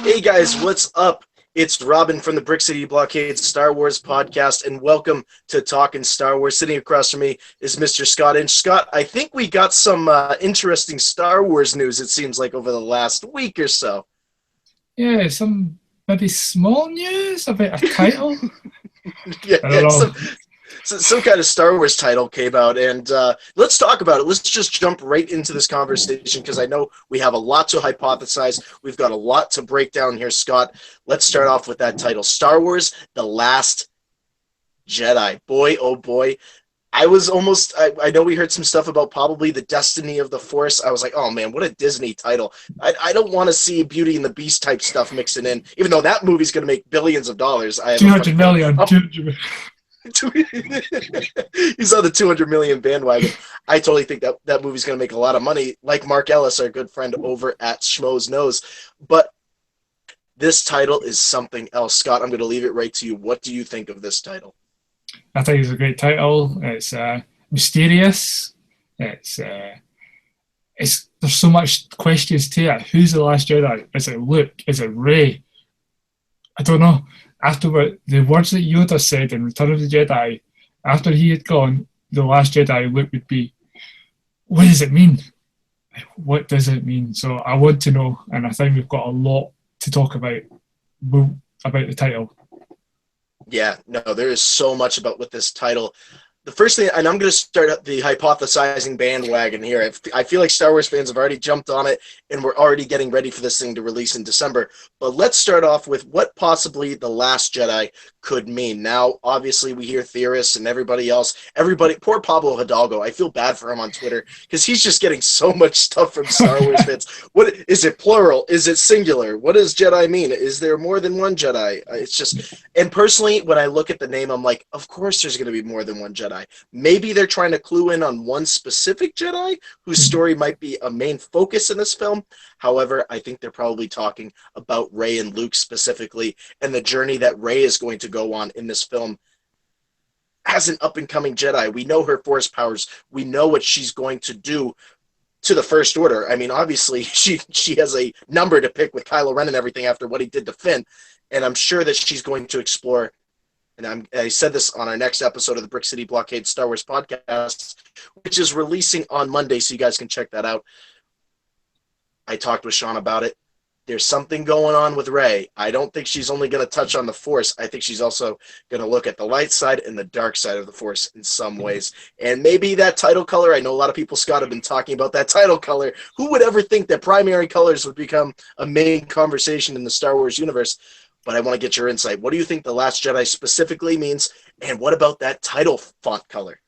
Hey guys, what's up? It's Robin from the Brick City Blockade Star Wars podcast, and welcome to Talkin Star Wars. Sitting across from me is Mr. Scott. And Scott, I think we got some interesting Star Wars news, it seems like, over the last week or so. Yeah, some maybe small news about a title. Yeah, I don't yeah, know. some kind of Star Wars title came out, and let's talk about it. Let's just jump right into this conversation because I know we have a lot to hypothesize. We've got a lot to break down here, Scott. Let's start off with that title, Star Wars: The Last Jedi. Boy, oh boy. I know we heard some stuff about probably the destiny of the Force. I was like, oh man, what a Disney title. I don't want to see Beauty and the Beast type stuff mixing in, even though that movie's going to make billions of dollars. I have a funny 200 feeling. million. Oh, he's on the 200 million bandwagon. I totally think that movie's going to make a lot of money, like Mark Ellis, our good friend over at Schmo's Knows. But this title is something else. Scott, I'm going to leave it right to you. What do you think of this title? I think it's a great title. It's mysterious. It's it's there's so much questions to it. Who's the last Jedi? Is it Luke? Is it Rey? I don't know. After the words that Yoda said in Return of the Jedi, after he had gone, the last Jedi, Luke would be. What does it mean? What does it mean? So I want to know, and I think we've got a lot to talk about the title. Yeah, no, there is so much about with this title. The first thing, and I'm going to start the hypothesizing bandwagon here. I feel like Star Wars fans have already jumped on it, and we're already getting ready for this thing to release in December. But let's start off with what possibly The Last Jedi could mean. Now, obviously, we hear theorists and everybody else. Poor Pablo Hidalgo. I feel bad for him on Twitter because he's just getting so much stuff from Star Wars fans. What is it? Plural? Is it singular? What does Jedi mean? Is there more than one Jedi? It's just, and personally, when I look at the name, I'm like, of course, there's going to be more than one Jedi. Maybe they're trying to clue in on one specific Jedi whose story might be a main focus in this film. However, I think they're probably talking about Rey and Luke specifically and the journey that Rey is going to go on in this film as an up-and-coming Jedi. We know her Force powers. We know what she's going to do to the First Order. I mean, obviously, she has a number to pick with Kylo Ren and everything after what he did to Finn, and I'm sure that she's going to explore. And I said this on our next episode of the Brick City Blockade Star Wars podcast, which is releasing on Monday, so you guys can check that out. I talked with Sean about it. There's something going on with Rey. I don't think she's only going to touch on the Force. I think she's also going to look at the light side and the dark side of the Force in some ways. And maybe that title color, I know a lot of people, Scott, have been talking about that title color. Who would ever think that primary colors would become a main conversation in the Star Wars universe? But I want to get your insight. What do you think The Last Jedi specifically means? And what about that title font color?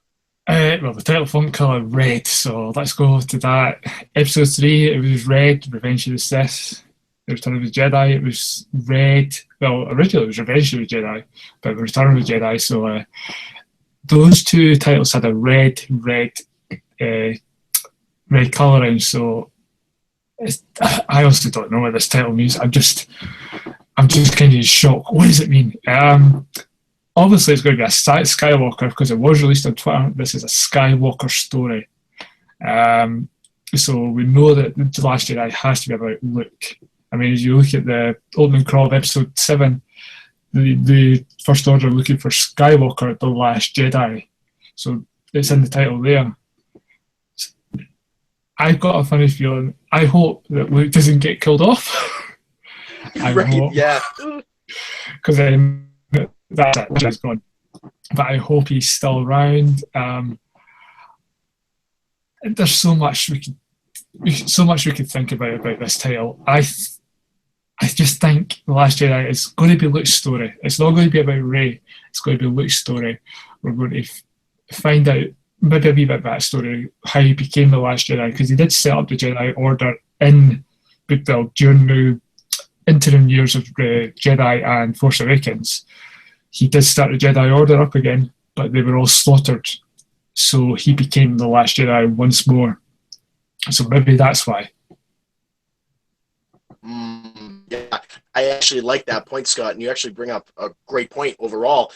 Well, the title font color red, so let's go to that. Episode 3, it was red, Revenge of the Sith. The Return of the Jedi, it was red. Well, originally it was Revenge of the Jedi, but Return of the Jedi. So those two titles had a red colouring. So I honestly don't know what this title means. I'm just kind of in shock. What does it mean? Obviously, it's going to be a Skywalker because it was released on Twitter. This is a Skywalker story. So we know that The Last Jedi has to be about Luke. I mean, as you look at the opening crawl of Episode 7, the First Order are looking for Skywalker, the Last Jedi. So it's in the title there. I've got a funny feeling. I hope that Luke doesn't get killed off. I Right, hope. yeah. Because that's it, Jed's gone. But I hope he's still around. There's so much we could think about this title. I just think The Last Jedi is going to be Luke's story. It's not going to be about Rey. It's going to be Luke's story. We're going to find out maybe a wee bit backstory, how he became the Last Jedi, because he did set up the Jedi Order in Bookville during the interim years of Jedi and Force Awakens. He did start the Jedi Order up again, but they were all slaughtered. So he became the Last Jedi once more. So maybe that's why. Yeah, I actually like that point, Scott, and you actually bring up a great point overall.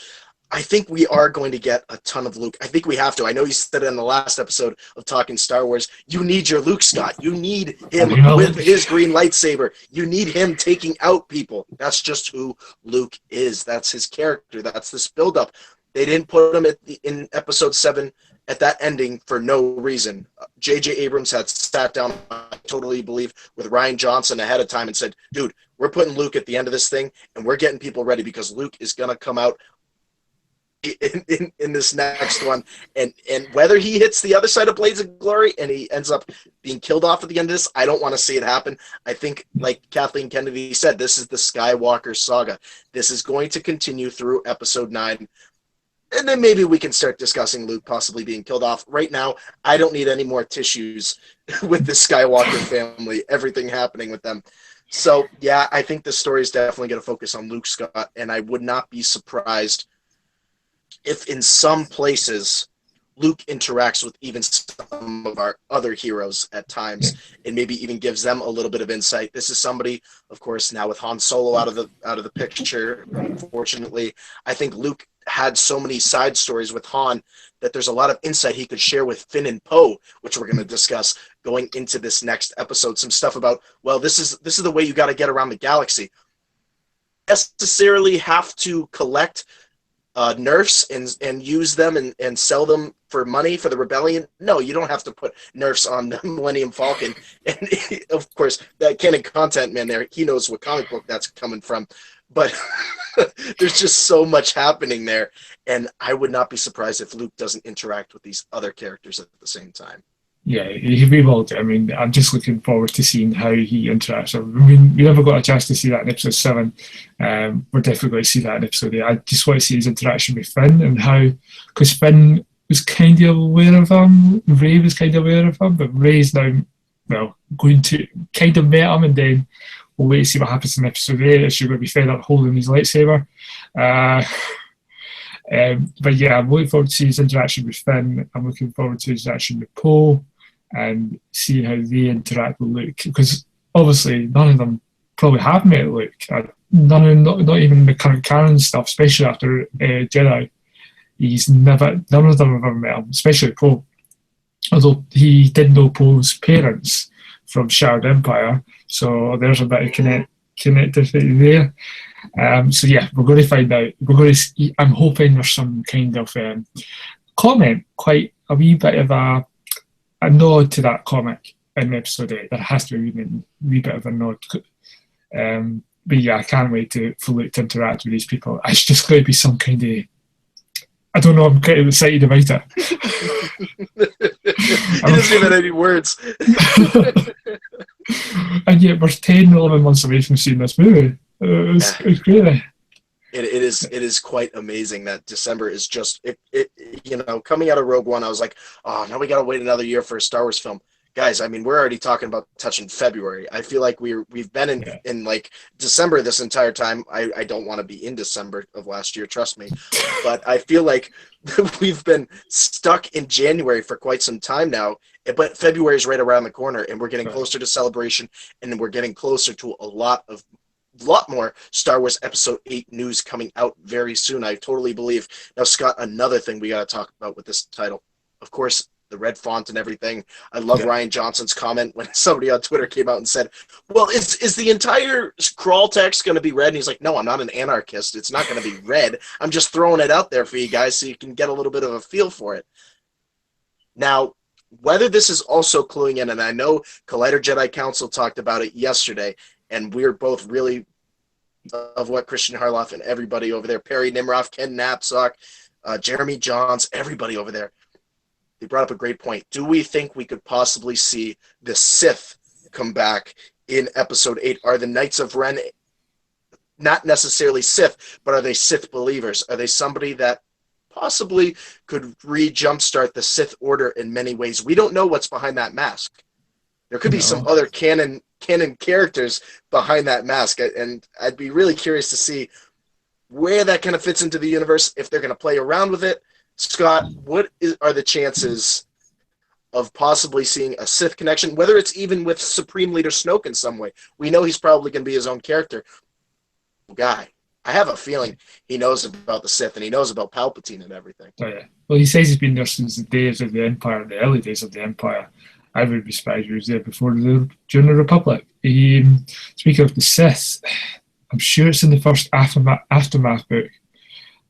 I think we are going to get a ton of Luke. I think we have to. I know you said it in the last episode of Talking Star Wars. You need your Luke, Scott. You need him with his green lightsaber. You need him taking out people. That's just who Luke is. That's his character. That's this buildup. They didn't put him in episode 7 at that ending for no reason. J.J. Abrams had sat down, I totally believe, with Rian Johnson ahead of time and said, dude, we're putting Luke at the end of this thing, and we're getting people ready because Luke is going to come out in this next one, and whether he hits the other side of Blades of Glory and he ends up being killed off at the end of this, I don't want to see it happen. I think, like Kathleen Kennedy said, this is the Skywalker saga. This is going to continue through episode 9, and then maybe we can start discussing Luke possibly being killed off. Right now, I don't need any more tissues with the Skywalker family, everything happening with them. So yeah, I think the story is definitely going to focus on Luke, Scott, and I would not be surprised if in some places Luke interacts with even some of our other heroes at times, and maybe even gives them a little bit of insight. This is somebody, of course, now with Han Solo out of the picture, unfortunately, I think Luke had so many side stories with Han that there's a lot of insight he could share with Finn and Poe, which we're going to discuss going into this next episode. Some stuff about, well, this is the way you got to get around the galaxy. Necessarily have to collect nerfs and use them and sell them for money for the rebellion. No, you don't have to put nerfs on the Millennium Falcon. And of course, that canon content man there, he knows what comic book that's coming from. But there's just so much happening there, and I would not be surprised if Luke doesn't interact with these other characters at the same time. Yeah, he will do. I mean, I'm just looking forward to seeing how he interacts. I mean, we never got a chance to see that in episode 7. We're definitely going to see that in episode 8. I just want to see his interaction with Finn and how, because Finn was kind of aware of him, Rey was kind of aware of him, but Rey's now, well, going to kind of met him, and then we'll wait to see what happens in episode 8. Is she going to be fed up holding his lightsaber? But yeah, I'm looking forward to see his interaction with Finn. I'm looking forward to his interaction with Poe and seeing how they interact with Luke. Because obviously, none of them probably have met Luke. Not even the current canon stuff, especially after Jedi. None of them have ever met him, especially Poe. Although he did know Poe's parents from Shattered Empire, so there's a bit of connectivity there. So yeah, we're going to find out. I'm hoping there's some kind of comment, quite a wee bit of a nod to that comic in episode 8. There has to be a wee bit of a nod. But yeah, I can't wait for Luke to interact with these people. It's just going to be some kind of, I don't know, I'm kind of excited about it. He doesn't even have any words. And yet we're 10, 11 months away from seeing this movie. It's great. It is quite amazing that December is just coming out of Rogue One. I was like, oh, now we gotta wait another year for a Star Wars film, guys. I mean, we're already talking about touching February. I feel like we've been in like December this entire time. I don't want to be in December of last year, trust me, but I feel like we've been stuck in January for quite some time now. But February is right around the corner, and we're getting closer to Celebration, and we're getting closer to a lot more Star Wars Episode 8 news coming out very soon, I totally believe. Now, Scott, another thing we got to talk about with this title, of course, the red font and everything. I love Rian Johnson's comment when somebody on Twitter came out and said, well, is the entire crawl text going to be red? And he's like, no, I'm not an anarchist. It's not going to be red. I'm just throwing it out there for you guys so you can get a little bit of a feel for it. Now, whether this is also cluing in, and I know Collider Jedi Council talked about it yesterday, and we're both really of what Christian Harloff and everybody over there, Perry Nimroff, Ken Knapsack, Jeremy Johns, everybody over there, they brought up a great point. Do we think we could possibly see the Sith come back in Episode 8? Are the Knights of Ren not necessarily Sith, but are they Sith believers? Are they somebody that possibly could re-jumpstart the Sith Order in many ways? We don't know what's behind that mask. There could be some other canon characters behind that mask, and I'd be really curious to see where that kind of fits into the universe, if they're going to play around with it. Scott, are the chances of possibly seeing a Sith connection, whether it's even with Supreme Leader Snoke in some way? We know he's probably going to be his own character. Guy, I have a feeling he knows about the Sith and he knows about Palpatine and everything. Oh, yeah. Well, he says he's been there since the days of the Empire, the early days of the Empire. I would be surprised if he was there before during the Republic. Speaking of the Sith, I'm sure it's in the first aftermath book.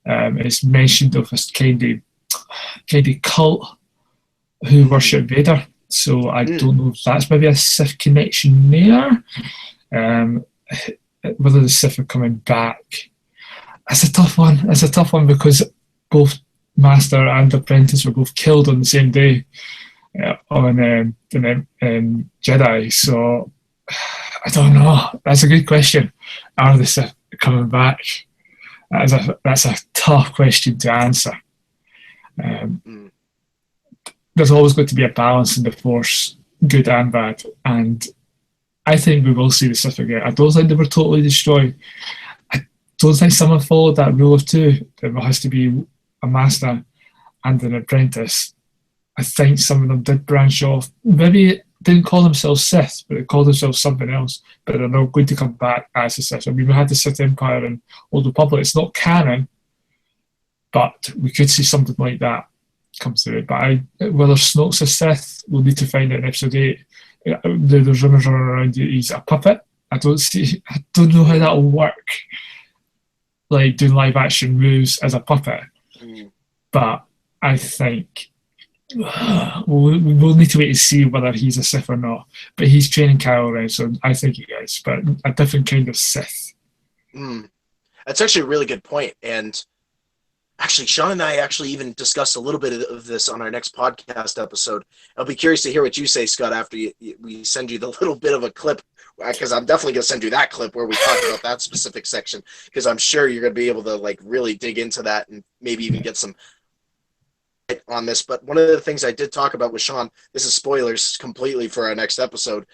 It's mentioned of this kind of cult who worship Vader. So I don't know if that's maybe a Sith connection there. Whether the Sith are coming back, it's a tough one. It's a tough one because both Master and Apprentice were both killed on the same day on Jedi. So I don't know. That's a good question. Are the Sith coming back? That's a tough question to answer. There's always going to be a balance in the Force, good and bad. And I think we will see the Sith again. I don't think they were totally destroyed. I don't think someone followed that rule of two. There has to be a master and an apprentice. I think some of them did branch off. Maybe didn't call themselves Sith, but they called themselves something else. But they're not going to come back as a Sith. I mean, we had the Sith Empire and Old Republic. It's not canon, but we could see something like that come through. But whether Snoke's a Sith, we'll need to find out in episode 8. There's rumours around he's a puppet. I don't know how that'll work, like doing live action moves as a puppet. But I think we'll need to wait to see whether he's a Sith or not. But he's training Kylo Ren, so I think he is, but a different kind of Sith. That's actually a really good point. And actually, Sean and I actually even discussed a little bit of this on our next podcast episode. I'll be curious to hear what you say, Scott, after we send you the little bit of a clip, because I'm definitely going to send you that clip where we talk about that specific section, because I'm sure you're going to be able to like really dig into that and maybe even get some on this. But one of the things I did talk about with Sean, this is spoilers completely for our next episode.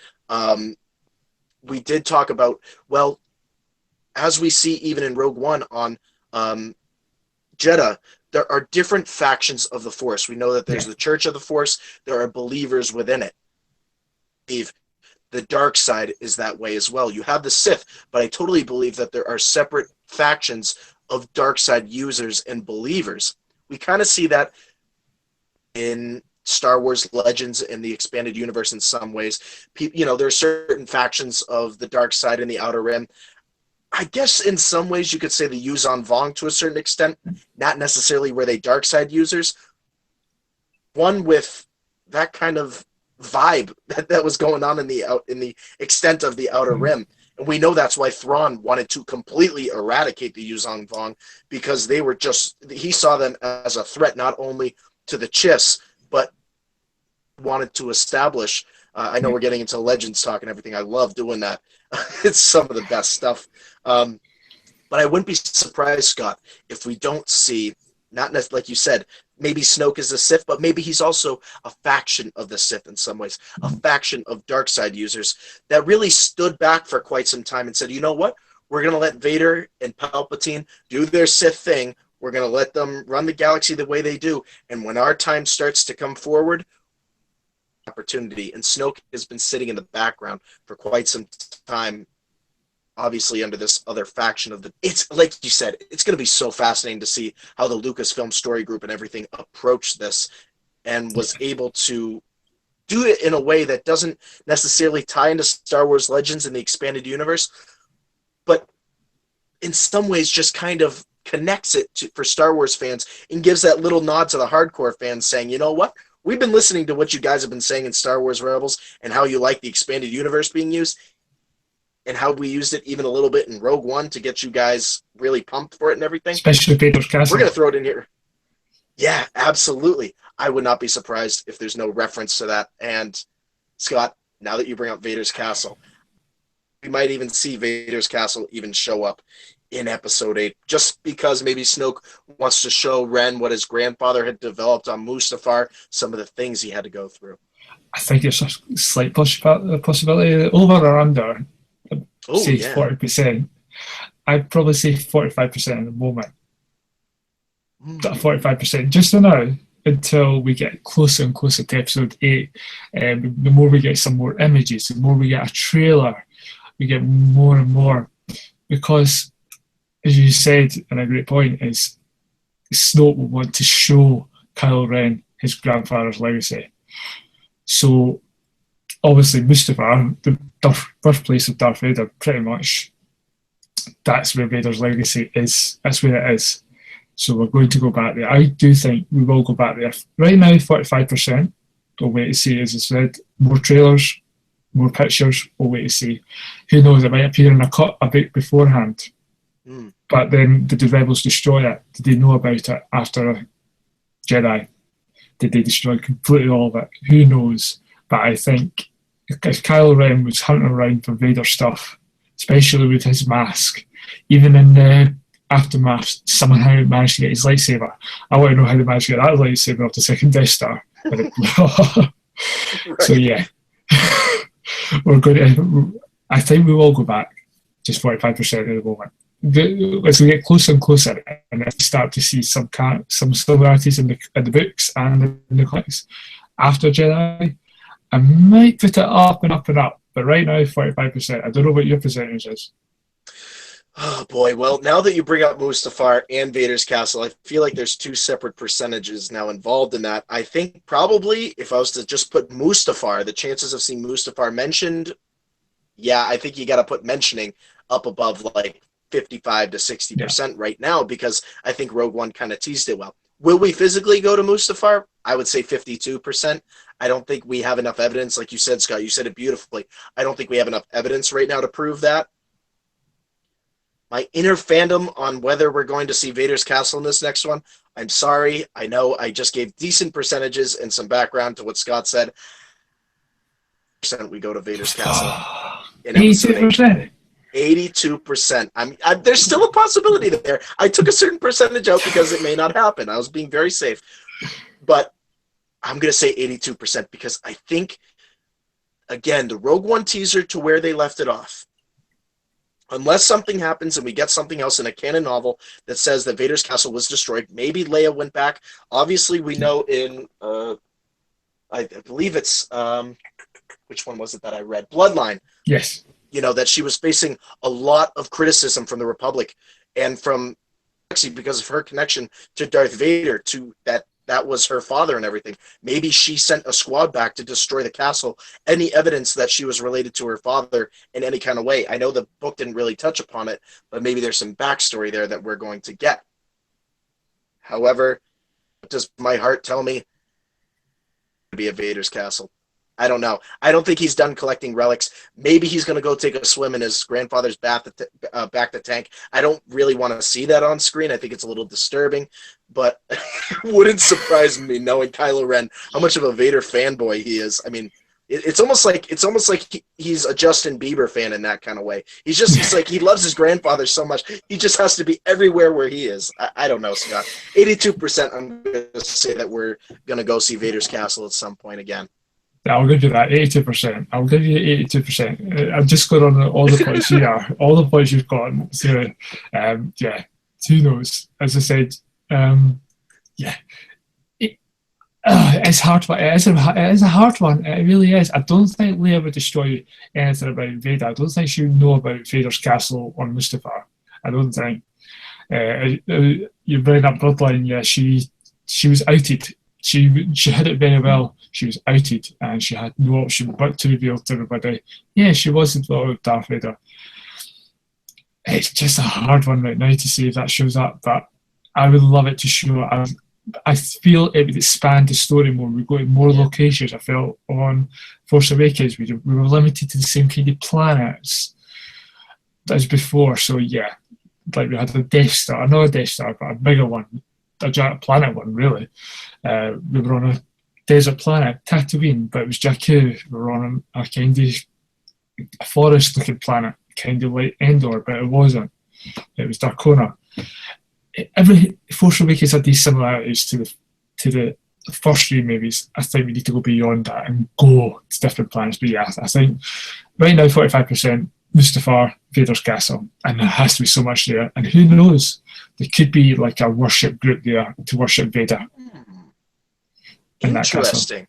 We did talk about, well, as we see even in Rogue One on Jeddah, there are different factions of the Force. We know that there's the Church of the Force. There are believers within it. The dark side is that way as well. You have the Sith, but I totally believe that there are separate factions of dark side users and believers. We kind of see that in Star Wars Legends and the expanded universe in some ways. There are certain factions of the dark side in the Outer Rim. I guess in some ways you could say the Yuzon Vong to a certain extent, not necessarily were they dark side users. One with that kind of vibe that was going on in the extent of the Outer Rim. And we know that's why Thrawn wanted to completely eradicate the Yuzon Vong, because he saw them as a threat not only to the Chiss, but wanted to establish. I know we're getting into Legends talk and everything. I love doing that. It's some of the best stuff. But I wouldn't be surprised, Scott, if we don't see, not necessarily like you said, maybe Snoke is a Sith, but maybe he's also a faction of the Sith in some ways, a faction of dark side users that really stood back for quite some time and said, you know what? We're going to let Vader and Palpatine do their Sith thing. We're going to let them run the galaxy the way they do. And when our time starts to come forward, opportunity. And Snoke has been sitting in the background for quite some time, obviously under this other faction of it's like you said, it's going to be so fascinating to see how the Lucasfilm story group and everything approached this and was able to do it in a way that doesn't necessarily tie into Star Wars Legends and the expanded universe, but in some ways just kind of connects it for Star Wars fans and gives that little nod to the hardcore fans saying, you know what? We've been listening to what you guys have been saying in Star Wars Rebels and how you like the expanded universe being used and how we used it even a little bit in Rogue One to get you guys really pumped for it and everything. Especially Vader's Castle. We're going to throw it in here. Yeah, absolutely. I would not be surprised if there's no reference to that. And Scott, now that you bring up Vader's Castle, we might even see Vader's Castle even show up in episode 8, just because maybe Snoke wants to show Ren what his grandfather had developed on Mustafar, some of the things he had to go through. I think there's a slight possibility, over or under, say 40%. I'd probably say 45% at the moment. 45% just for now, until we get closer and closer to episode 8. The more we get some more images, the more we get a trailer, we get more and more. Because as you said, and a great point, is Snoke will want to show Kylo Ren his grandfather's legacy. So obviously Mustafar, the birthplace of Darth Vader, pretty much that's where Vader's legacy is. That's where it is. So we're going to go back there. I do think we will go back there. Right now, 45%. We'll wait to see. As I said, more trailers, more pictures. We'll wait to see. Who knows? It might appear in a cut a bit beforehand. Mm. But then did the rebels destroy it? Did they know about it after Jedi? Did they destroy completely all of it? Who knows? But I think if Kylo Ren was hunting around for Vader stuff, especially with his mask, even in the aftermath, somehow managed to get his lightsaber. I want to know how they managed to get that lightsaber off the second Death Star. Right. So yeah, we're going to. I think we will go back just 45% at the moment. As we get closer and closer, and we start to see some similarities in the books and in the comics after Jedi, I might put it up and up and up. But right now, 45%. I don't know what your percentage is. Oh boy, well, now that you bring up Mustafar and Vader's Castle, I feel like there's two separate percentages now involved in that. I think probably if I was to just put Mustafar, the chances of seeing Mustafar mentioned, yeah, I think you got to put mentioning up above like 55 to 60% right now, because I think Rogue One kind of teased it well. Will we physically go to Mustafar? I would say 52%. I don't think we have enough evidence. Like you said, Scott, you said it beautifully. I don't think we have enough evidence right now to prove that. My inner fandom on whether we're going to see Vader's Castle in this next one, I'm sorry. I know I just gave decent percentages and some background to what Scott said. We go to Vader's Castle in episode 82%. There's still a possibility there. I took a certain percentage out because it may not happen. I was being very safe. But I'm going to say 82% because I think, again, the Rogue One teaser to where they left it off, unless something happens and we get something else in a canon novel that says that Vader's castle was destroyed, maybe Leia went back. Obviously, we know in, I believe it's, which one was it that I read? Bloodline. Yes. You know, that she was facing a lot of criticism from the Republic and from, actually, because of her connection to Darth Vader, to that was her father and everything. Maybe she sent a squad back to destroy the castle. Any evidence that she was related to her father in any kind of way. I know the book didn't really touch upon it, but maybe there's some backstory there that we're going to get. However, does my heart tell me to be a Vader's castle? I don't know. I don't think he's done collecting relics. Maybe he's going to go take a swim in his grandfather's back the tank. I don't really want to see that on screen. I think it's a little disturbing, but it wouldn't surprise me knowing Kylo Ren, how much of a Vader fanboy he is. I mean, it's almost like he's a Justin Bieber fan in that kind of way. He's like, he loves his grandfather so much. He just has to be everywhere where he is. I don't know, Scott. 82%, I'm going to say that we're going to go see Vader's castle at some point again. I'll give you that, 82%. I'll give you 82%. I've just got on all the points here, all the points you've got. So, yeah, who knows? As I said, yeah, it's hard. It is a hard one. It really is. I don't think Leia would destroy anything about Vader. I don't think she would know about Vader's castle on Mustafar. I don't think. You bring up Bloodline. Yeah, she was outed. She hid it very well. She was outed, and she had no option but to reveal to everybody. Yeah, she was involved with Darth Vader. It's just a hard one right now to see if that shows up, but I would love it to show. I feel it would expand the story more. We go to more locations. I felt on Force Awakens we were limited to the same kind of planets as before. So yeah, like we had a Death Star, another Death Star, but a bigger one, a giant planet one, really. We were on a desert planet, Tatooine, but it was Jakku. We were on a kind of forest-looking planet, kind of like Endor, but it wasn't. It was Darkona. Every Force Awakens had these similarities to the first three movies. I think we need to go beyond that and go to different planets. But yeah, I think right now 45% Mustafar, Vader's castle, and there has to be so much there. And who knows? There could be like a worship group there to worship Vader. Interesting.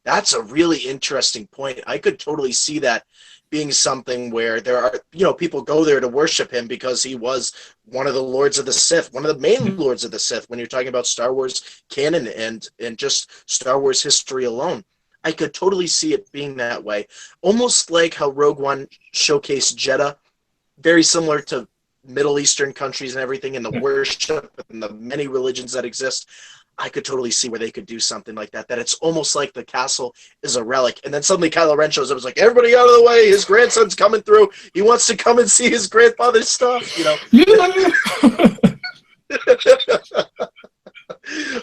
That's a really interesting point. I could totally see that being something where there are, people go there to worship him because he was one of the Lords of the Sith, one of the main Lords of the Sith when you're talking about Star Wars canon and just Star Wars history alone. I could totally see it being that way. Almost like how Rogue One showcased Jeddah, very similar to Middle Eastern countries and everything, and the Yeah. worship and the many religions that exist. I could totally see where they could do something like that. That it's almost like the castle is a relic, and then suddenly Kylo Ren shows up. It's like, everybody out of the way! His grandson's coming through. He wants to come and see his grandfather's stuff.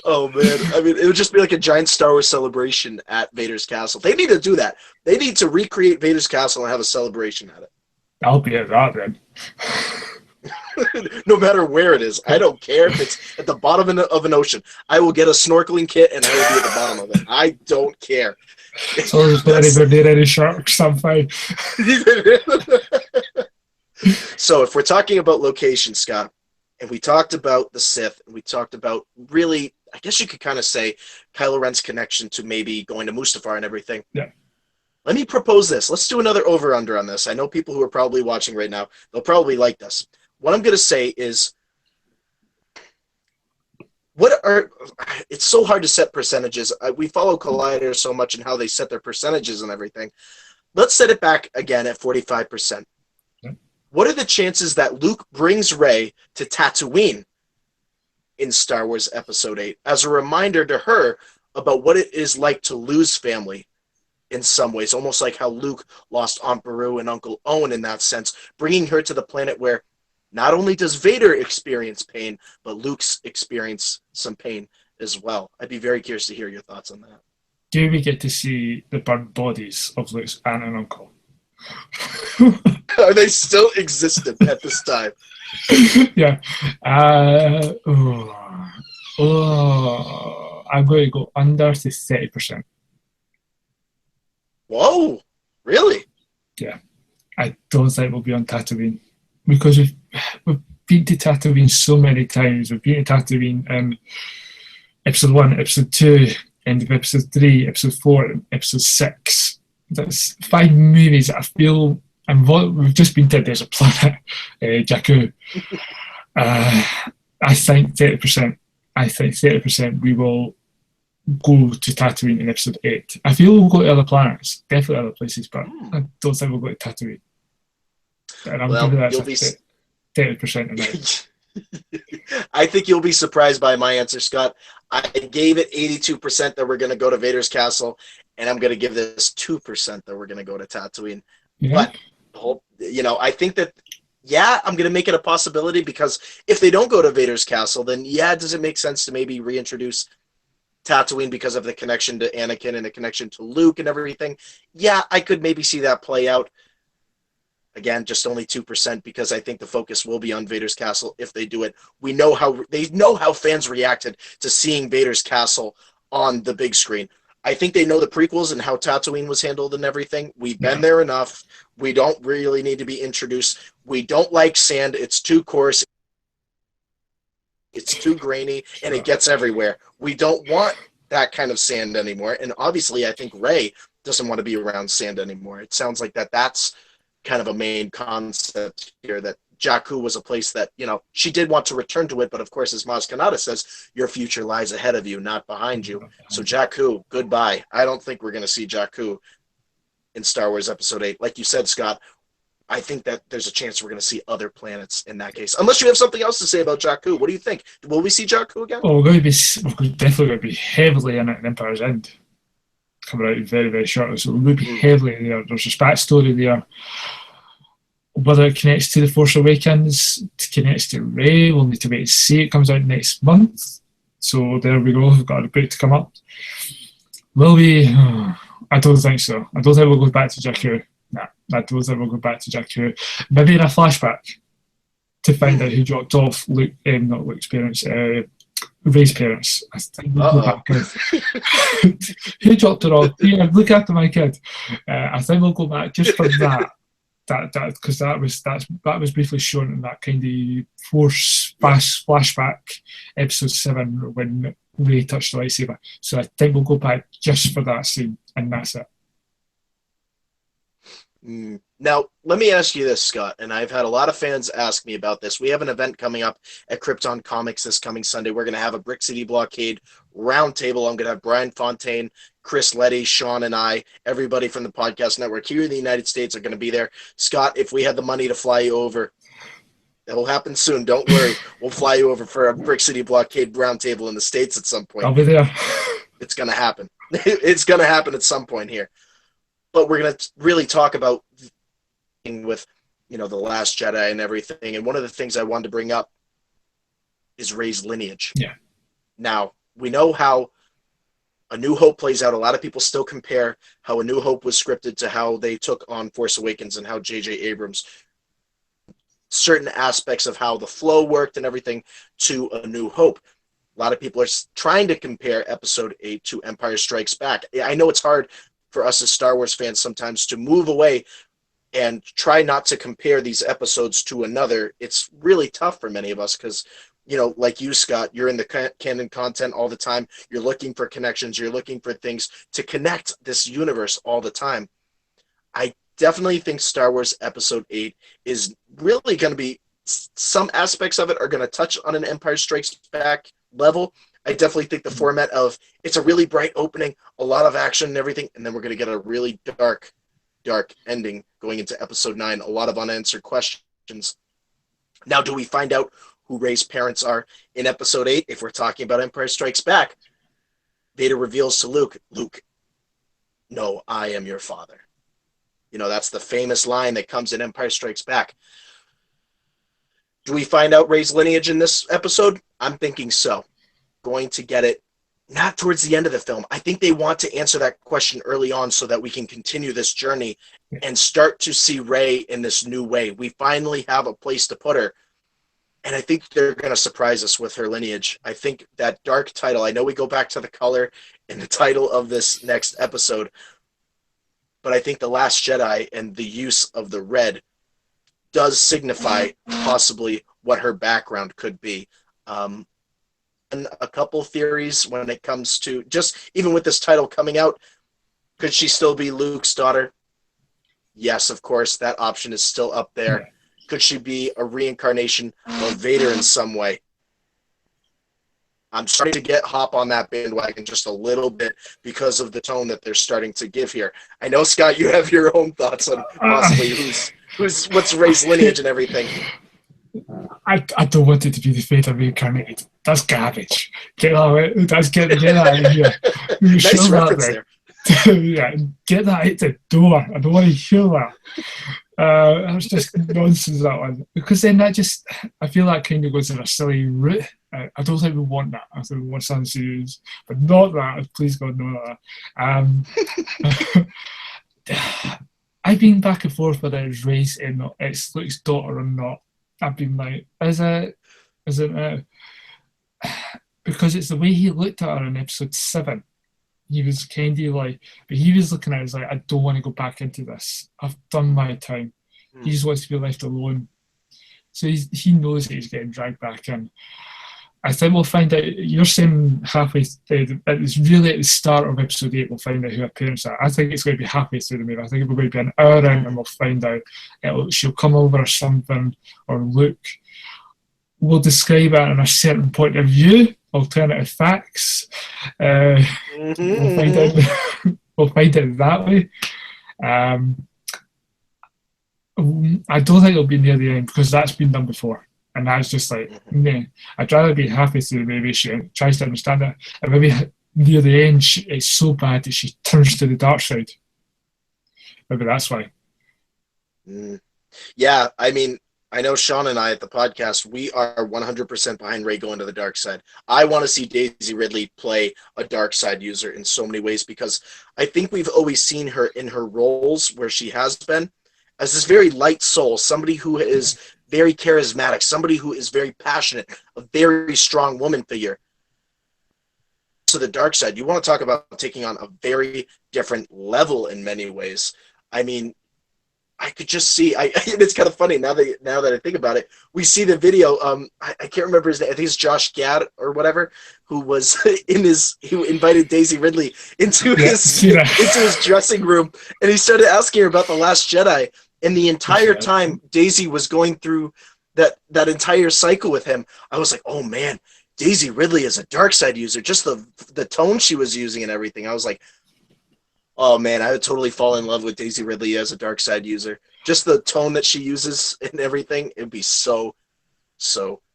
Oh man! I mean, it would just be like a giant Star Wars celebration at Vader's castle. They need to do that. They need to recreate Vader's castle and have a celebration at it. I'll be at that then. No matter where it is. I don't care if it's at the bottom of an ocean. I will get a snorkeling kit and I will be at the bottom of it. I don't care. So there's not anywhere near any sharks, I'm fine. So if we're talking about location, Scott, and we talked about the Sith, and we talked about really, I guess you could kind of say, Kylo Ren's connection to maybe going to Mustafar and everything. Yeah. Let me propose this. Let's do another over-under on this. I know people who are probably watching right now, they'll probably like this. What I'm going to say is, it's so hard to set percentages. We follow Collider so much and how they set their percentages and everything. Let's set it back again at 45%. What are the chances that Luke brings Rey to Tatooine in Star Wars Episode 8 as a reminder to her about what it is like to lose family in some ways, almost like how Luke lost Aunt Beru and Uncle Owen in that sense, bringing her to the planet where not only does Vader experience pain, but Luke's experience some pain as well. I'd be very curious to hear your thoughts on that. Do we get to see the burnt bodies of Luke's aunt and uncle? Are they still existent at this time? Yeah. I'm going to go under to 30%. Whoa, really? Yeah. I don't think we'll be on Tatooine because we've been to Tatooine so many times. We've been to Tatooine episode 1, episode 2, end of episode 3, episode 4, and episode 6. That's 5 movies that I feel, and we've just been to Desert Planet, Jakku. I think 30%. I think 30% we will go to Tatooine in episode 8. I feel we'll go to other planets, definitely other places, but I don't think we'll go to Tatooine. And I'm giving that 30% of that. I think you'll be surprised by my answer, Scott. I gave it 82% that we're going to go to Vader's castle, and I'm going to give this 2% that we're going to go to Tatooine. Yeah. But, I think that, I'm going to make it a possibility because if they don't go to Vader's castle, then, does it make sense to maybe reintroduce Tatooine because of the connection to Anakin and the connection to Luke and everything? Yeah, I could maybe see that play out. Again, just only 2% because I think the focus will be on Vader's castle if they do it. They know how fans reacted to seeing Vader's castle on the big screen. I think they know the prequels and how Tatooine was handled and everything. We've been there enough. We don't really need to be introduced. We don't like sand. It's too coarse. It's too grainy, and it gets everywhere. We don't want that kind of sand anymore. And obviously, I think Rey doesn't want to be around sand anymore. It sounds like that's kind of a main concept here, that Jakku was a place that, she did want to return to it, but of course, as Maz Kanata says, your future lies ahead of you, not behind you. So Jakku, goodbye. I don't think we're going to see Jakku in Star Wars Episode 8. Like you said, Scott, I think that there's a chance we're going to see other planets in that case. Unless you have something else to say about Jakku. What do you think? Will we see Jakku again? Oh, we're definitely going to be heavily in it in Empire's End. Coming out very, very shortly. So we'll be heavily there. There's a backstory there. Whether it connects to The Force Awakens, connects to Rey, we'll need to wait and see. It comes out next month. So there we go. We've got a break to come up. Will we? I don't think so. I don't think we'll go back to Jakku. Nah, I don't think we'll go back to Jakku. Maybe in a flashback to find out who dropped off Luke, not Luke's parents, Rey's parents. I think we'll go back. Who dropped her off? Here, look after my kid. I think we'll go back just for that. Because that was briefly shown in that kind of Force flashback episode 7 when Rey touched the lightsaber. So I think we'll go back just for that scene, and that's it. Now, let me ask you this, Scott, and I've had a lot of fans ask me about this. We have an event coming up at Krypton Comics this coming Sunday. We're going to have a Brick City Blockade roundtable. I'm going to have Brian Fontaine, Chris Letty, Sean, and I, everybody from the podcast network here in the United States are going to be there. Scott, if we had the money to fly you over, it'll happen soon. Don't worry. We'll fly you over for a Brick City Blockade roundtable in the States at some point. I'll be there. It's going to happen. It's going to happen at some point here. But we're going to really talk about with, The Last Jedi and everything. And one of the things I wanted to bring up is Rey's lineage. Yeah. Now, we know how A New Hope plays out. A lot of people still compare how A New Hope was scripted to how they took on Force Awakens and how J.J. Abrams, certain aspects of how the flow worked and everything to A New Hope. A lot of people are trying to compare Episode 8 to Empire Strikes Back. I know it's hard for us as Star Wars fans sometimes to move away and try not to compare these episodes to another. It's really tough for many of us because, like you, Scott, you're in the canon content all the time. You're looking for connections. You're looking for things to connect this universe all the time. I definitely think Star Wars Episode 8 is really going to be, some aspects of it are going to touch on an Empire Strikes Back level. I definitely think the format of it's a really bright opening, a lot of action and everything, and then we're going to get a really dark ending going into Episode 9, a lot of unanswered questions. Now, do we find out who Rey's parents are in Episode 8? If we're talking about Empire Strikes Back, Vader reveals to Luke, no, I am your father. That's the famous line that comes in Empire Strikes Back. Do we find out Rey's lineage in this episode? I'm thinking so. Going to get it not towards the end of the film. I think they want to answer that question early on so that we can continue this journey and start to see Rey in this new way. We finally have a place to put her. And I think they're going to surprise us with her lineage. I think that dark title, I know we go back to the color in the title of this next episode, but I think The Last Jedi and the use of the red does signify possibly what her background could be. And a couple theories when it comes to just even with this title coming out, could she still be Luke's daughter? Yes, of course, that option is still up there. Could she be a reincarnation of Vader in some way? I'm starting to hop on that bandwagon just a little bit because of the tone that they're starting to give here. I know, Scott, you have your own thoughts on possibly what's Rey's lineage and everything. I don't want it to be the Vader reincarnated. That's garbage. Get that out. Get that out of here. Nice reference there. Yeah, get that out the door. I don't want to hear that. That's just nonsense, that one. Because then I feel that kind of goes in a silly route. I don't think we want that. I think we want something serious, but not that. Please God, not that. I've been back and forth whether it's Rey's and it's Luke's daughter or not. I've been like, is it because it's the way he looked at her in Episode 7. He was kind of like, but he was looking at it as like, I don't want to go back into this. I've done my time. He just wants to be left alone. So he knows that he's getting dragged back in. I think we'll find out. You're saying halfway through, it's really at the start of Episode 8 we'll find out who her parents are. I think it's going to be halfway through the movie. I think we're going to be an hour in and we'll find out. She'll come over or something, or Luke will describe it in a certain point of view, alternative facts. We'll find it that way. I don't think it'll be near the end because that's been done before. And that's just like, nah. I'd rather be happy through the movie. She tries to understand it. And maybe near the end, it's so bad that she turns to the dark side. Maybe that's why. Yeah, I mean, I know Sean and I at the podcast, we are 100% behind Rey going to the dark side. I want to see Daisy Ridley play a dark side user in so many ways because I think we've always seen her in her roles where she has been as this very light soul, somebody who is very charismatic, somebody who is very passionate, a very strong woman figure. So the dark side, you want to talk about taking on a very different level in many ways. I mean, I could just see. It's kind of funny now that I think about it. We see the video. I can't remember his name. I think it's Josh Gad or whatever, who was who invited Daisy Ridley Yeah, see into his that. dressing room, and he started asking her about the Last Jedi. And the entire Yeah. time Daisy was going through that entire cycle with him, I was like, oh man, Daisy Ridley is a dark side user. Just the tone she was using and everything. I was like, oh man, I would totally fall in love with Daisy Ridley as a dark side user. Just the tone that she uses and everything, it'd be so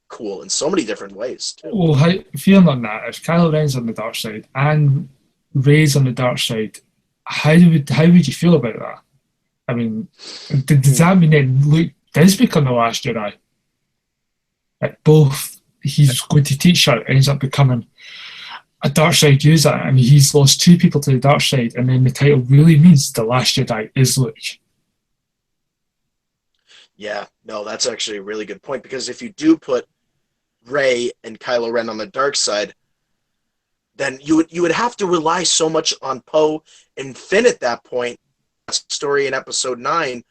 cool in so many different ways too. Well, feeling on that, if Kylo Ren's on the dark side and Rey's on the dark side, how would you feel about that? I mean, does that mean then Luke does become the last Jedi? Like both, he's going to teach her, ends up becoming a dark side user. I mean, he's lost two people to the dark side, and then the title really means the last Jedi is Luke. Yeah, no, that's actually a really good point because if you do put Rey and Kylo Ren on the dark side, then you would have to rely so much on Poe and Finn at that point. Story in Episode 9,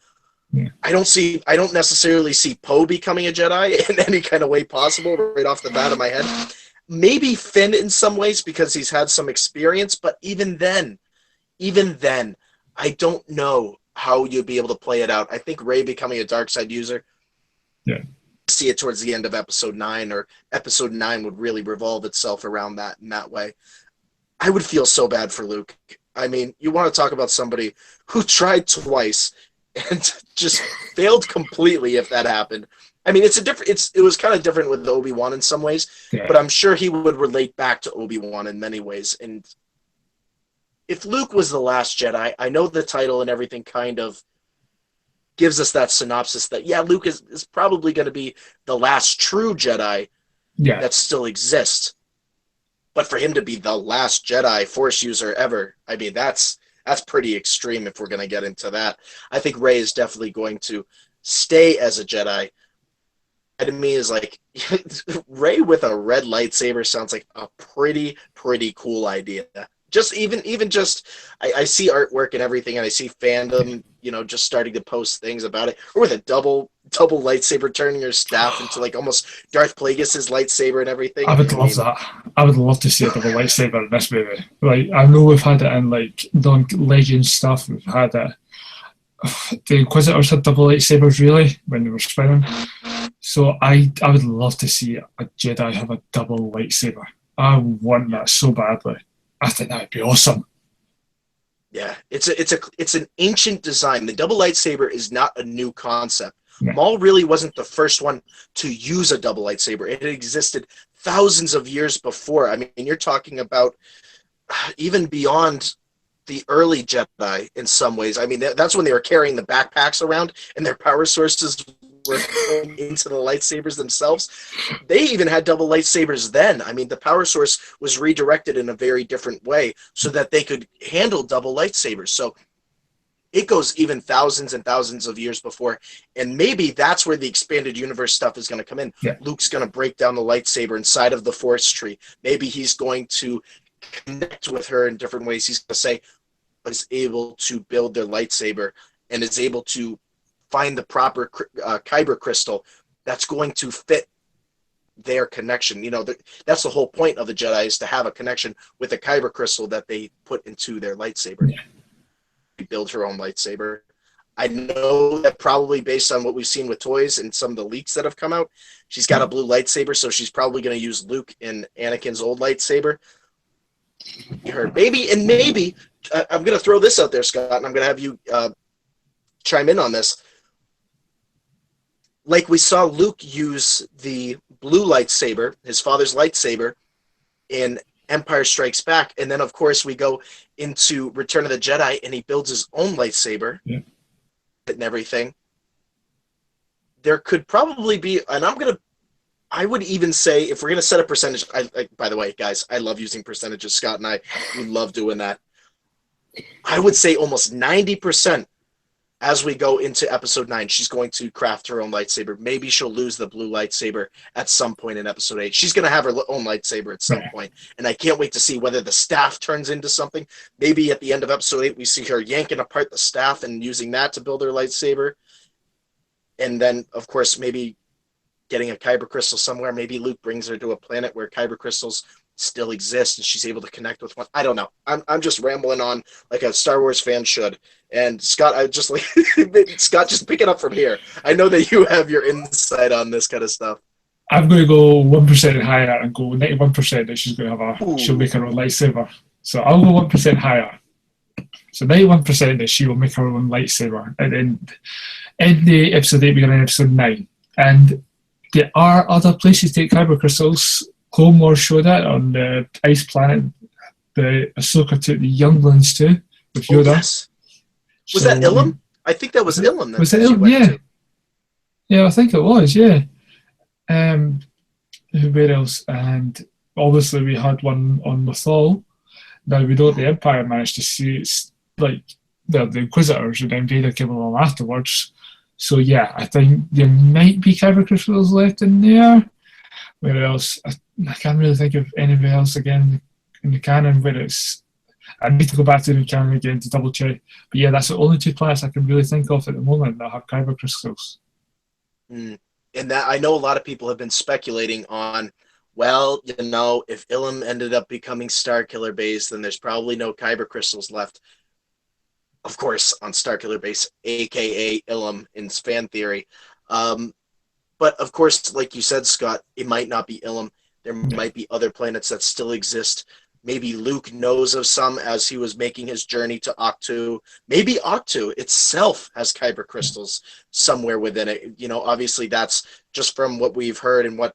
Yeah. I don't necessarily see Poe becoming a Jedi in any kind of way possible right off the bat of my head. Maybe Finn in some ways because he's had some experience, but even then, I don't know how you'd be able to play it out. I think Rey becoming a dark side user, Yeah. see it towards the end of Episode 9, or Episode 9 would really revolve itself around that in that way. I would feel so bad for Luke. I mean, you want to talk about somebody who tried twice and just failed completely if that happened. I mean, it was kind of different with Obi-Wan in some ways, Yeah. but I'm sure he would relate back to Obi-Wan in many ways. And if Luke was the last Jedi, I know the title and everything kind of gives us that synopsis that, yeah, Luke is probably going to be the last true Jedi Yeah. that still exists. But for him to be the last Jedi Force user ever, I mean, that's pretty extreme if we're going to get into that. I think Rey is definitely going to stay as a Jedi. To me is like Rey with a red lightsaber sounds like a pretty cool idea. Just even just I see artwork and everything, and I see fandom, just starting to post things about it, or with a double lightsaber turning your staff into like almost Darth Plagueis's lightsaber and everything. I would I love mean, that. I would love to see a double lightsaber in this movie. Like I know we've had it in like the Legends stuff. We've had it. The Inquisitors had double lightsabers really when they were spinning. So I would love to see a Jedi have a double lightsaber. I want that so badly. I think that would be awesome. yeah, it's an ancient design. The double lightsaber is not a new concept. Yeah. Maul really wasn't the first one to use a double lightsaber. It had existed thousands of years before. I mean, you're talking about even beyond the early Jedi in some ways. I mean, that's when they were carrying the backpacks around and their power sources were going into the lightsabers themselves. They even had double lightsabers then. I mean, the power source was redirected in a very different way so that they could handle double lightsabers. So it goes even thousands and thousands of years before, and maybe that's where the expanded universe stuff is going to come in. Yeah. Luke's going to break down the lightsaber inside of the Force tree. Maybe he's going to connect with her in different ways. He's going to say is able to build their lightsaber and is able to find the proper kyber crystal that's going to fit their connection. That's the whole point of the Jedi, is to have a connection with a kyber crystal that they put into their lightsaber. Yeah. Build her own lightsaber. I know that probably based on what we've seen with toys and some of the leaks that have come out, she's got a blue lightsaber, so she's probably going to use Luke and Anakin's old lightsaber. Her baby, and maybe I'm going to throw this out there, Scott, and I'm going to have you chime in on this. Like we saw Luke use the blue lightsaber, his father's lightsaber, in Empire Strikes Back, and then of course we go into Return of the Jedi, and he builds his own lightsaber. Yeah. And everything. There could probably be, and I would even say, if we're gonna set a percentage, by the way, guys, I love using percentages. Scott and we love doing that. I would say almost 90% as we go into episode 9, she's going to craft her own lightsaber. Maybe she'll lose the blue lightsaber at some point in episode 8. She's going to have her own lightsaber at some point. And I can't wait to see whether the staff turns into something. Maybe at the end of episode 8, we see her yanking apart the staff and using that to build her lightsaber. And then, of course, maybe getting a kyber crystal somewhere. Maybe Luke brings her to a planet where kyber crystals still exist and she's able to connect with one. I don't know. I'm just rambling on like a Star Wars fan should. And Scott, I just like Scott, just pick it up from here. I know that you have your insight on this kind of stuff. I'm going to go 1% higher and go 91% that she's going to have Ooh. she'll make her own lightsaber. So I'll go 1% higher. So 91% that she will make her own lightsaber. And then in the episode 8, beginning episode 9. And there are other places to take kyber crystals. Clone Wars showed that on the ice planet. The Ahsoka took the younglings to with Yoda. Oh, yes. Was that Ilum? I think that was Ilum. Was it Ilum? Yeah. Yeah, I think it was, yeah. Where else? And obviously we had one on Lothal. Now we know the Empire managed to see it's like the Inquisitors and then Vader came along afterwards. So yeah, I think there might be kyber crystals left in there. Where else? I can't really think of anywhere else again in the canon where it's. I need to go back to the canon again to double check. But yeah, that's the only 2 planets I can really think of at the moment that have kyber crystals. And that I know a lot of people have been speculating on. Well, you know, if Ilum ended up becoming Starkiller Base, then there's probably no kyber crystals left. Of course, on Starkiller Base, aka Ilum in fan theory. But of course, like you said, Scott, it might not be Ilum. There might be other planets that still exist. Maybe Luke knows of some as he was making his journey to Octu. Maybe Octu itself has kyber crystals somewhere within it. You know, obviously that's just from what we've heard and what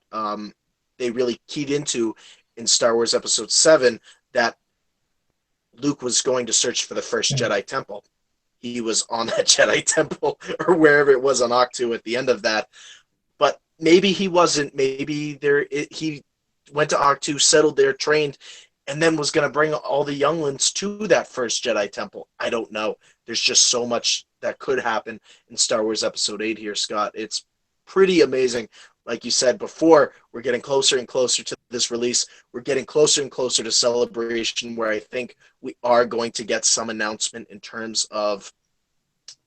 they really keyed into in Star Wars Episode 7, that Luke was going to search for the first Jedi Temple. He was on that Jedi Temple or wherever it was on Octu at the end of that. But maybe he wasn't. Maybe he went to Octu, settled there, trained, and then was going to bring all the younglings to that first Jedi Temple. I don't know. There's just so much that could happen in Star Wars Episode 8 here, Scott. It's pretty amazing. Like you said before, we're getting closer and closer to this release. We're getting closer and closer to Celebration, where I think we are going to get some announcement in terms of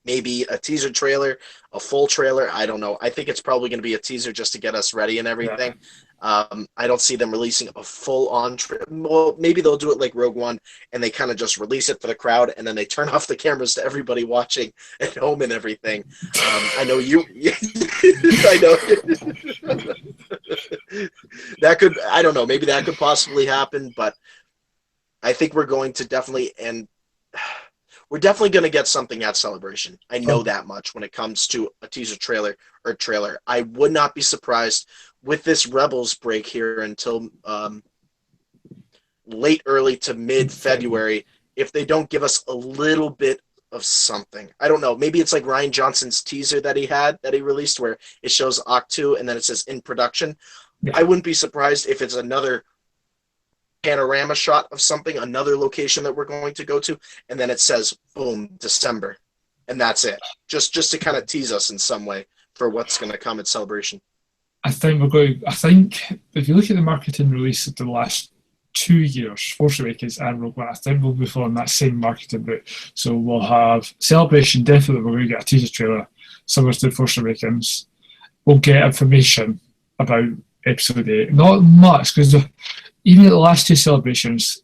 maybe a teaser trailer, a full trailer. I don't know. I think it's probably going to be a teaser just to get us ready and everything. I don't see them releasing a full-on well, maybe they'll do it like Rogue One, and they kind of just release it for the crowd, and then they turn off the cameras to everybody watching at home and everything. I know you. I know. That could, I don't know, maybe that could possibly happen, but I think we're going to definitely, and we're definitely going to get something at Celebration. I know that much when it comes to a teaser trailer or trailer. I would not be surprised with this Rebels break here until late early to mid-February if they don't give us a little bit of something. I don't know. Maybe it's like Rian Johnson's teaser that he released where it shows Octu and then it says in production. Yeah. I wouldn't be surprised if it's another panorama shot of something, another location that we're going to go to, and then it says, boom, December. And that's it. Just to kind of tease us in some way for what's going to come at Celebration. I think if you look at the marketing release of the last 2 years, Force Awakens and Rogue One, I think we'll be following that same marketing route. So we'll have Celebration, definitely we're going to get a teaser trailer, similar to Force Awakens. We'll get information about Episode 8. Not much, because even at the last 2 celebrations,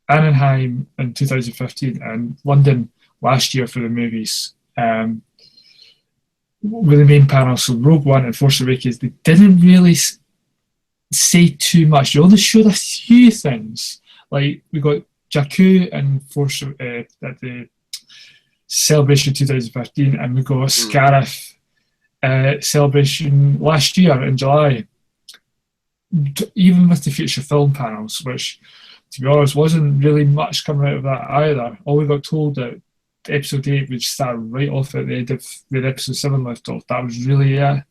Anaheim in 2015 and London last year for the movies, with the main panel, so Rogue One and Force Awakens, they didn't really say too much. They only showed a few things. Like we got Jakku and Force at the Celebration 2015, and we got Scarif Celebration last year in July. Even with the future film panels, which, to be honest, wasn't really much coming out of that either. All we got told that Episode 8 would start right off at the end of where Episode 7 left off. That was really, there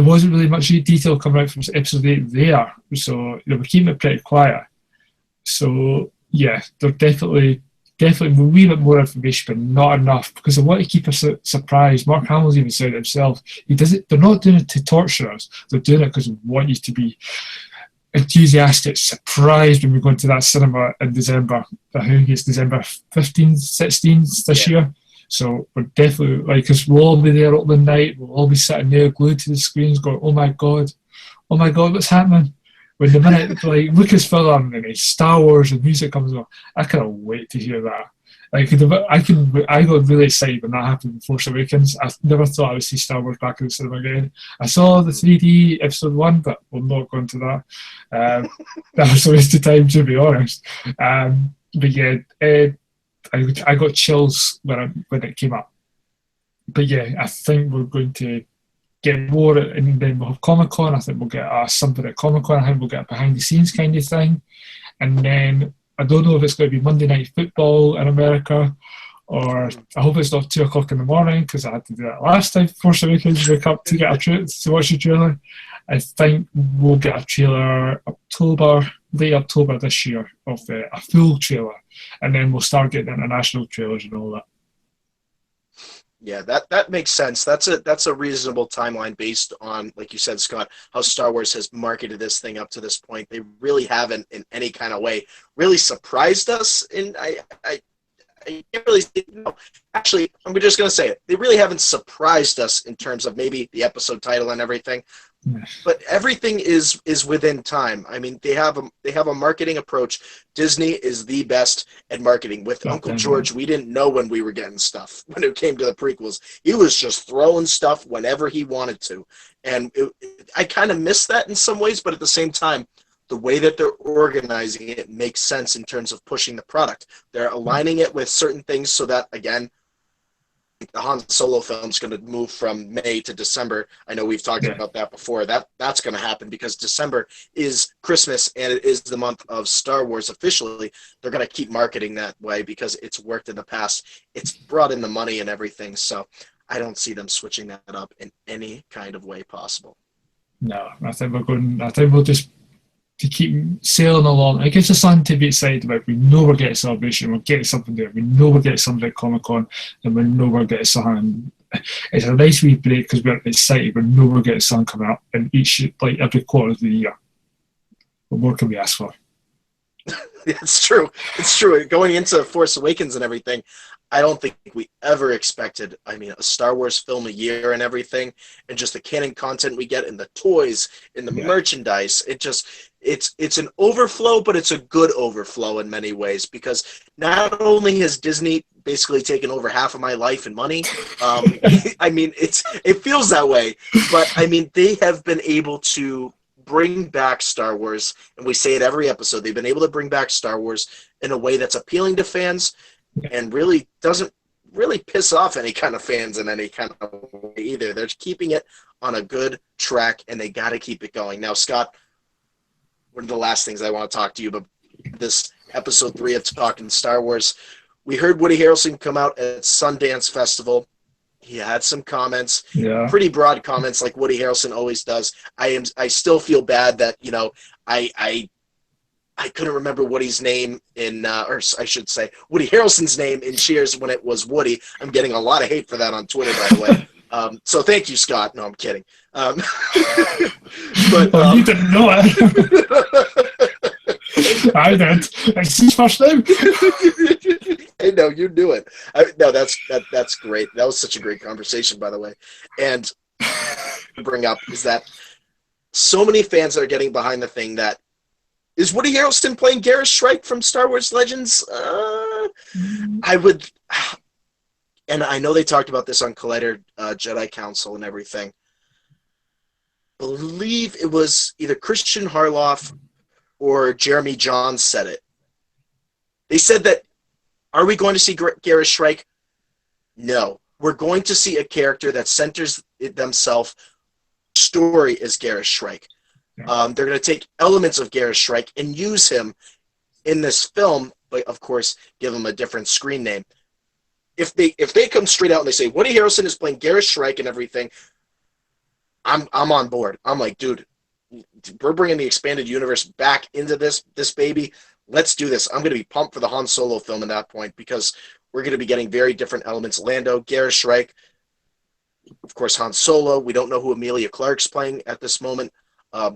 wasn't really much detail coming out from Episode 8 there. So, we're keeping it pretty quiet. So, yeah, they're definitely definitely a wee bit more information, but not enough because they want to keep us surprised. Mark Hamill's even said it himself. He does it. They're not doing it to torture us. They're doing it because they want you to be enthusiastic, surprised when we go into that cinema in December. I think it's December 15th, 16th this year. So we're definitely like, because we'll all be there opening night. We'll all be sitting there glued to the screens, going, "Oh my god, what's happening?" When the minute like Lucasfilm and Star Wars and music comes on, I cannot wait to hear that. I got really excited when that happened in Force Awakens. I never thought I would see Star Wars back in the cinema again. I saw the 3D episode 1, but we'll not go into that. That was a waste of time, to be honest. But yeah, I got chills when it came up. But yeah, I think we're going to get more, and then we'll have Comic Con. I think we'll get something at Comic Con. I think we'll get a behind the scenes kind of thing, and then I don't know if it's going to be Monday Night Football in America, or I hope it's not 2 o'clock in the morning because I had to do that last time. Force Awakens, wake up to get to watch the trailer. I think we'll get a trailer late October this year of a full trailer, and then we'll start getting international trailers and all that. Yeah, that makes sense. That's a reasonable timeline based on, like you said, Scott, how Star Wars has marketed this thing up to this point. They really haven't, in any kind of way, really surprised us. And I can't really say, no. Actually, I'm just going to say it. They really haven't surprised us in terms of maybe the episode title and everything. But everything is within time. I mean, they have a marketing approach. Disney is the best at marketing. With Uncle George, we didn't know when we were getting stuff when it came to the prequels. He was just throwing stuff whenever he wanted to, and I kind of miss that in some ways. But at the same time, the way that they're organizing it makes sense in terms of pushing the product. They're aligning it with certain things so that, again, the Han Solo film is going to move from May to December. I know we've talked about that before. That's going to happen because December is Christmas and it is the month of Star Wars officially. They're going to keep marketing that way because it's worked in the past. It's brought in the money and everything. So I don't see them switching that up in any kind of way possible. No, I think we'll just to keep sailing along. It gives us something to be excited about. We know we're getting Celebration, we're getting something there. We know we're getting something at Comic Con, and we know we're getting something. It's a nice wee break because we're excited. We know we're getting something coming up in every quarter of the year. What more can we ask for? It's true. It's true. Going into Force Awakens and everything, I don't think we ever expected, a Star Wars film a year and everything, and just the canon content we get and the toys and the merchandise. It's an overflow, but it's a good overflow in many ways because not only has Disney basically taken over half of my life and money, it feels that way, but they have been able to bring back Star Wars, and we say it every episode, they've been able to bring back Star Wars in a way that's appealing to fans and really doesn't really piss off any kind of fans in any kind of way either. They're keeping it on a good track, and they got to keep it going. Now, Scott, one of the last things I want to talk to you about this episode 3 of Talkin Star Wars. We heard Woody Harrelson come out at Sundance Festival. He had some comments, pretty broad comments like Woody Harrelson always does. I still feel bad that, I couldn't remember Woody's name or I should say Woody Harrelson's name in Cheers when it was Woody. I'm getting a lot of hate for that on Twitter, by the way. So thank you, Scott. No, I'm kidding. But you didn't know it. I did. It's his first name. I know you knew it. That's great. That was such a great conversation, by the way. And to bring up is that so many fans are getting behind the thing that is Woody Harrelson playing Garrus Shrike from Star Wars Legends? I would, and I know they talked about this on Collider Jedi Council and everything. Believe it was either Christian Harloff or Jeremy Johns said it. They said that, are we going to see Garrus Shrike? No. We're going to see a character that centers themselves. Story is Garrus Shrike. They're going to take elements of Garrus Shrike and use him in this film, but of course, give him a different screen name. If they come straight out and they say Woody Harrelson is playing Garrus Shrike and everything, I'm on board. I'm like, dude, we're bringing the expanded universe back into this baby. let's do this. I'm going to be pumped for the Han Solo film at that point because we're going to be getting very different elements. Lando, Garrett Shrike, of course, Han Solo. We don't know who Emilia Clarke's playing at this moment.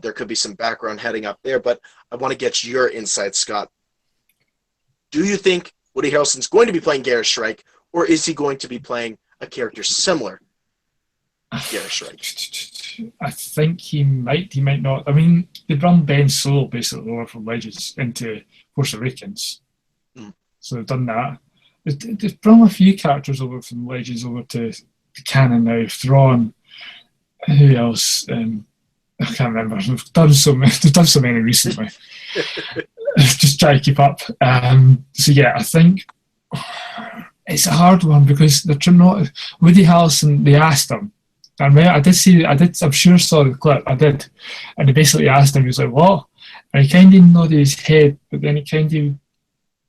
There could be some background heading up there, but I want to get your insight, Scott. Do you think Woody Harrelson's going to be playing Garrett Shrike, or is he going to be playing a character similar to Garrett Shrike? I think he might not. I mean, they brought Ben Solo basically over from Legends into Force Awakens. Mm. So they've done that. They've brought a few characters over from Legends over to the canon now. Thrawn, who else? I can't remember. They've done so many recently. Just try to keep up. So yeah, I think it's a hard one because they're not. Woody Harrelson, they asked him. I did see. I'm sure saw the clip. I did, and they basically asked him. He was like, "What?" And he kind of nodded his head, but then he kind of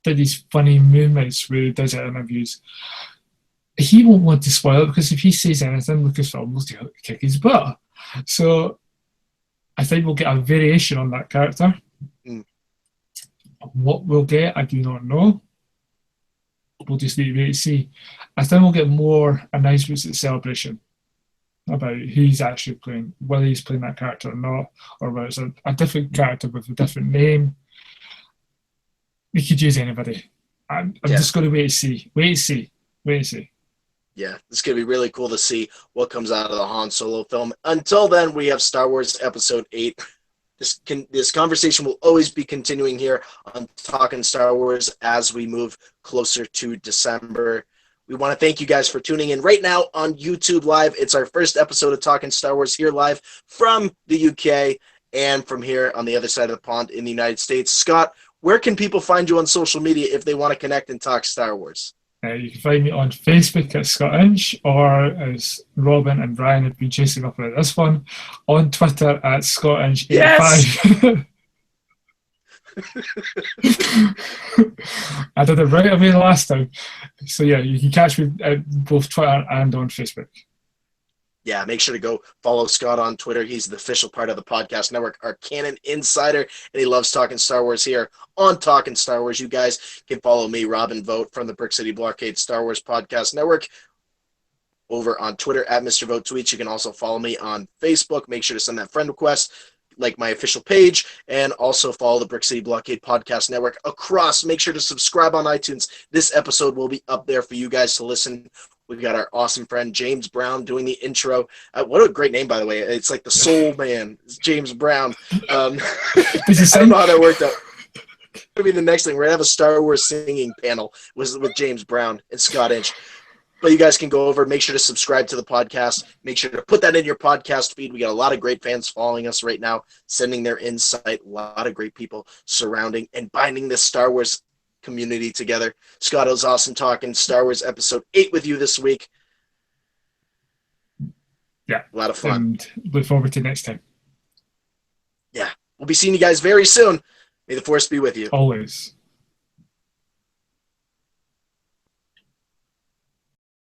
did these funny movements where he does it in interviews. He won't want to spoil it because if he says anything, Lucasfilm will kick his butt. So I think we'll get a variation on that character. Mm. What we'll get, I do not know. We'll just need to wait and see. I think we'll get more announcements at Celebration about who he's actually playing, whether he's playing that character or not, or whether it's a different character with a different name. We could use anybody. I'm just going to wait and see. Wait and see. Yeah, it's going to be really cool to see what comes out of the Han Solo film. Until then, we have Star Wars Episode 8. This conversation will always be continuing here on Talkin' Star Wars as we move closer to December. We want to thank you guys for tuning in right now on YouTube Live. It's our first episode of Talkin' Star Wars here live from the UK and from here on the other side of the pond in the United States. Scott, where can people find you on social media if they want to connect and talk Star Wars? You can find me on Facebook at Scott Inch, or as Robin and Brian have been chasing up at this one, on Twitter at Scott Inch 85. I did it right away the last time. So yeah, you can catch me at both Twitter and on Facebook. Yeah, make sure to go follow Scott on Twitter. He's the official part of the podcast network, our canon insider, and he loves talking Star Wars here on Talking Star Wars. You guys can follow me, Robin Vote, from the Brick City Blockade Star Wars Podcast Network, over on Twitter at Mr. Vote Tweets. You can also follow me on Facebook. Make sure to send that friend request, like my official page, and also follow the Brick City Blockade Podcast Network across. Make sure to subscribe on iTunes. This episode will be up there for you guys to listen. We've got our awesome friend James Brown doing the intro. What a great name, by the way. It's like the Soul Man. It's James Brown. I don't know how that worked out. It'll be the next thing. We're going to have a Star Wars singing panel with James Brown and Scott Inch. But you guys can go over, make sure to subscribe to the podcast. Make sure to put that in your podcast feed. We got a lot of great fans following us right now, sending their insight. A lot of great people surrounding and binding this Star Wars community together. Scott, it was awesome talking Star Wars Episode 8 with you this week. Yeah. A lot of fun. And look forward to next time. Yeah. We'll be seeing you guys very soon. May the Force be with you. Always.